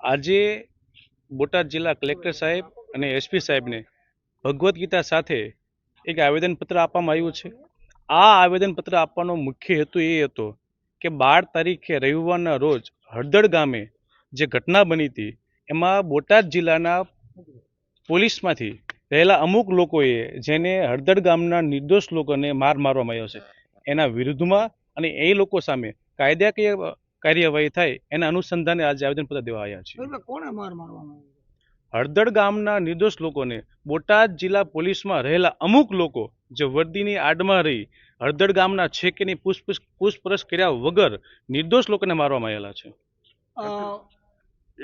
આજે બોટાદ જિલ્લા કલેક્ટર સાહેબ અને એસપી સાહેબને ભગવદ્ ગીતા સાથે એક આવેદનપત્ર આપવામાં આવ્યું છે. આ આવેદનપત્ર આપવાનો મુખ્ય હેતુ એ હતો કે 12 તારીખે રવિવારના રોજ હળદળ ગામે જે ઘટના બની હતી એમાં બોટાદ જિલ્લાના પોલીસમાંથી રહેલા અમુક લોકોએ જેને હળદળ ગામના નિર્દોષ લોકોને મારવામાં આવ્યો છે એના વિરુદ્ધમાં અને એ લોકો સામે કાયદાકીય કાર્યવાહી થાય એના અનુસંધાને આજે આવેદનપત્ર દેવા આવ્યા છે. કોણે માર મારવામાં આવ્યો? હળદળ ગામના નિર્દોષ લોકોને બોટાદ જિલ્લા પોલીસમાં રહેલા અમુક લોકો જે વર્દીની આડમાં રહી હળદળ ગામના છેકેની પૂછપરછ કર્યા વગર નિર્દોષ લોકોને મારવામાં આવેલા છે.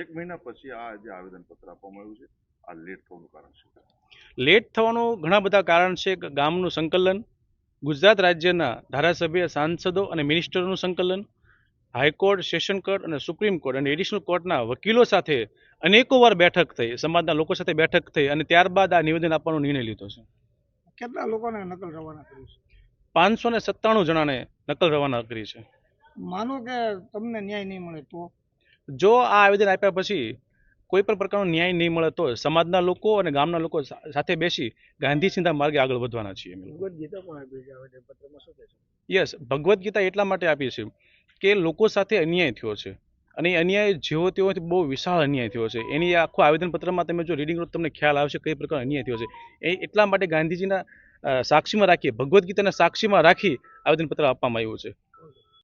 એક મહિના પછી આ જે આવેદનપત્ર આપવામાં આવ્યું છે, આ લેટ થવાનું કારણ શું? લેટ થવાનું ઘણા બધા કારણ છે. ગામનું સંકલન, ગુજરાત રાજ્યના ધારાસભ્ય, સાંસદો અને મિનિસ્ટરોનું સંકલન, હાઈકોર્ટ, સેશન કોર્ટ અને સુપ્રીમ કોર્ટ અને એડિશનલ કોર્ટના વકીલો સાથે અનેકો વાર બેઠક થઈ, સમાજના લોકો સાથે બેઠક થઈ અને ત્યારબાદ આ નિવેદન આપવાનો નિર્ણય લીધો છે. કેટલા લોકોને નકલ રવાના કરી છે? 597 જણાને નકલ રવાના કરી છે. માનો કે તમને ન્યાય નહીં મળે તો? જો આ આવેદન આપ્યા પછી કોઈ પણ પ્રકારનો ન્યાય નહીં મળે તો સમાજના લોકો અને ગામના લોકો સાથે બેસી ગાંધી ચિંતા માર્ગે આગળ વધવાના છીએ. ભગવદ્ ગીતા પણ આપી છે આવેદનપત્રમાં, શું કહેશો? યસ, ભગવદ્ ગીતા એટલા માટે આપી છે કે લોકો સાથે અન્યાય થયો છે અને એ અન્યાય જેવો તેવો બહુ વિશાળ અન્યાય થયો છે. એની આખું આવેદનપત્રમાં તમે જો રીડિંગ કરો તમને ખ્યાલ આવશે કઈ પ્રકારનો અન્યાય થયો છે. એ એટલા માટે ગાંધીજીના સાક્ષીમાં રાખી, ભગવદ્ ગીતાના સાક્ષીમાં રાખી આવેદનપત્ર આપવામાં આવ્યું છે.